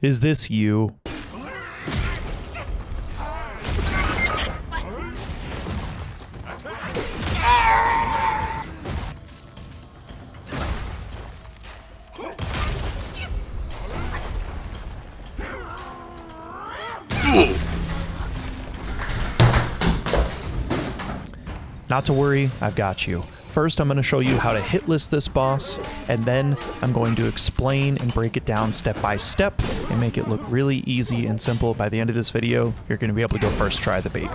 Is this you? Not to worry, I've got you. First, I'm going to show you how to hitless this boss, and then I'm going to explain and break it down step by step and make it look really easy and simple. By the end of this video, you're going to be able to go first try the baby.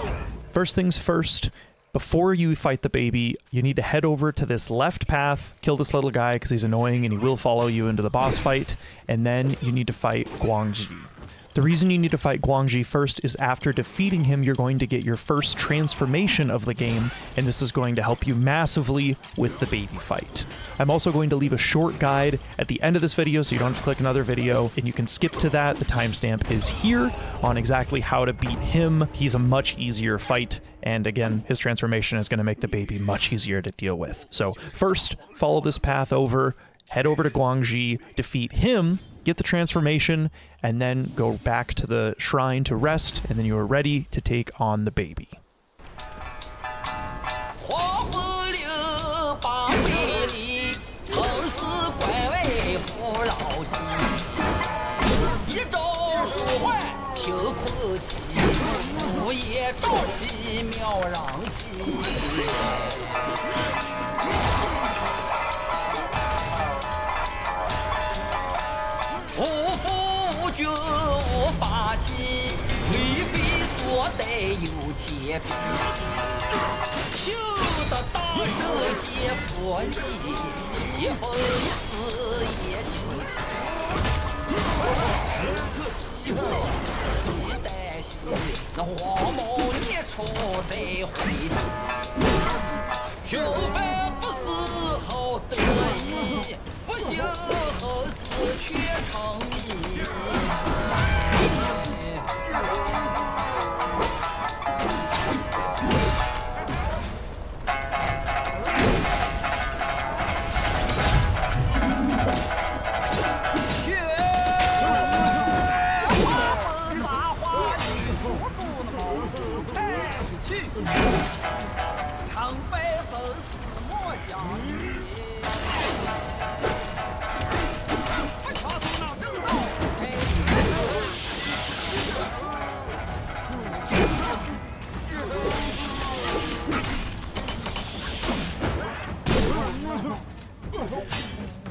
First things first, before you fight the baby, you need to head over to this left path, kill this little guy because he's annoying and he will follow you into the boss fight, and then you need to fight GuangZhi. The reason you need to fight GuangZhi first is after defeating him, you're going to get your first transformation of the game, and this is going to help you massively with the baby fight. I'm also going to leave a short guide at the end of this video, so you don't have to click another video, and you can skip to that. The timestamp is here on exactly how to beat him. He's a much easier fight, and again, his transformation is going to make the baby much easier to deal with. So first, follow this path over, head over to GuangZhi, defeat him, get the transformation, and then go back to the shrine to rest, and then you are ready to take on the baby.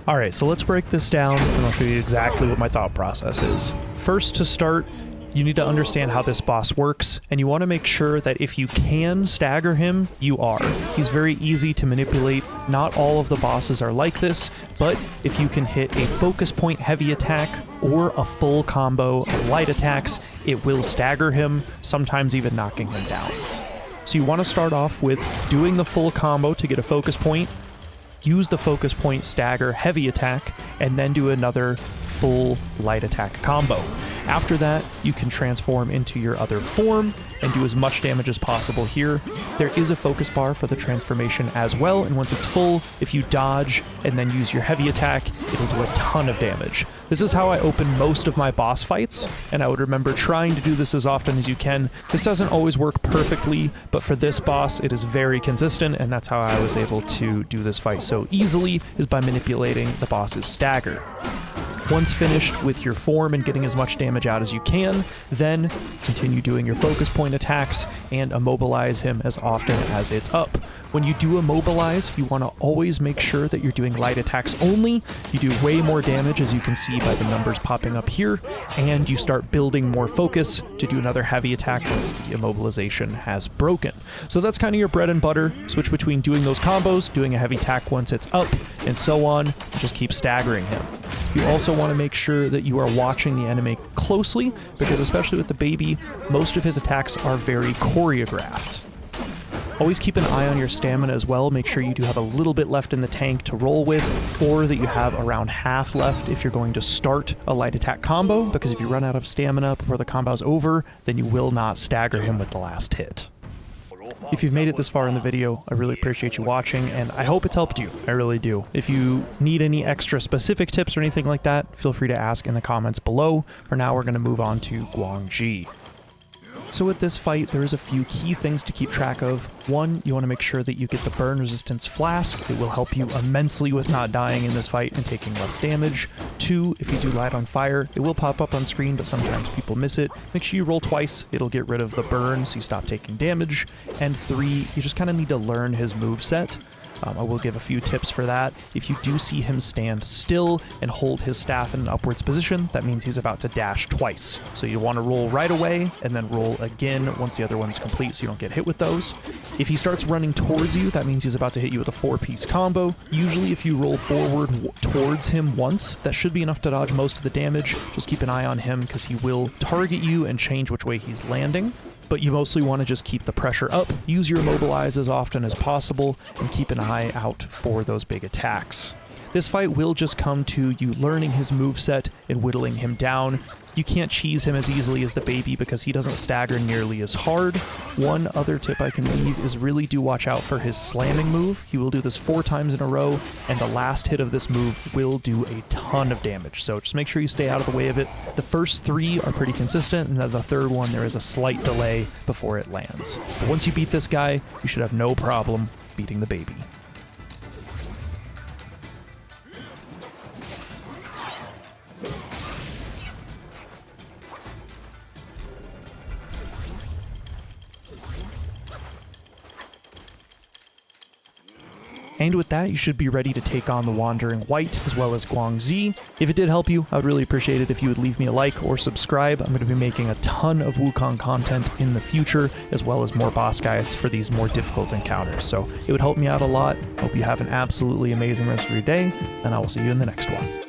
Alright, so let's break this down and I'll show you exactly what my thought process is. First, to start, you need to understand how this boss works, and you want to make sure that if you can stagger him, you are. He's very easy to manipulate. Not all of the bosses are like this, but if you can hit a focus point heavy attack or a full combo of light attacks, it will stagger him, sometimes even knocking him down. So you want to start off with doing the full combo to get a focus point, use the focus point stagger heavy attack, and then do another full light attack combo. After that, you can transform into your other form and do as much damage as possible here. There is a focus bar for the transformation as well, and once it's full, if you dodge and then use your heavy attack, it'll do a ton of damage. This is how I open most of my boss fights, and I would remember trying to do this as often as you can. This doesn't always work perfectly, but for this boss, it is very consistent, and that's how I was able to do this fight so easily, is by manipulating the boss's stagger. Once finished with your form and getting as much damage out as you can, then continue doing your focus point attacks and immobilize him as often as it's up. When you do immobilize, you want to always make sure that you're doing light attacks only. You do way more damage, as you can see by the numbers popping up here, and you start building more focus to do another heavy attack once the immobilization has broken. So that's kind of your bread and butter. Switch between doing those combos, doing a heavy attack once it's up, and so on. Just keep staggering him. You also want to make sure that you are watching the enemy closely, because especially with the baby, most of his attacks are very choreographed. Always keep an eye on your stamina as well. Make sure you do have a little bit left in the tank to roll with, or that you have around half left if you're going to start a light attack combo, because if you run out of stamina before the combo's over, then you will not stagger him with the last hit. If you've made it this far in the video, I really appreciate you watching, and I hope it's helped you. I really do. If you need any extra specific tips or anything like that, feel free to ask in the comments below. For now, we're going to move on to GuangZhi. So with this fight, there is a few key things to keep track of. One, you want to make sure that you get the burn resistance flask. It will help you immensely with not dying in this fight and taking less damage. Two, if you do light on fire, it will pop up on screen, but sometimes people miss it. Make sure you roll twice. It'll get rid of the burn so you stop taking damage. And three, you just kind of need to learn his moveset. I will give a few tips for that. If you do see him stand still and hold his staff in an upwards position, that means he's about to dash twice. So you want to roll right away and then roll again once the other one's complete so you don't get hit with those. If he starts running towards you, that means he's about to hit you with a 4-piece combo. Usually if you roll forward towards him once, that should be enough to dodge most of the damage. Just keep an eye on him because he will target you and change which way he's landing. But you mostly want to just keep the pressure up, use your immobilize as often as possible, and keep an eye out for those big attacks. This fight will just come to you learning his moveset and whittling him down. You can't cheese him as easily as the baby because he doesn't stagger nearly as hard. One other tip I can leave is really do watch out for his slamming move. He will do this 4 times in a row, and the last hit of this move will do a ton of damage. So just make sure you stay out of the way of it. The first 3 are pretty consistent, and then the third one there is a slight delay before it lands. But once you beat this guy, you should have no problem beating the baby. And with that, you should be ready to take on the Withering Wight as well as GuangZhi. If it did help you, I would really appreciate it if you would leave me a like or subscribe. I'm going to be making a ton of Wukong content in the future, as well as more boss guides for these more difficult encounters. So it would help me out a lot. Hope you have an absolutely amazing rest of your day, and I will see you in the next one.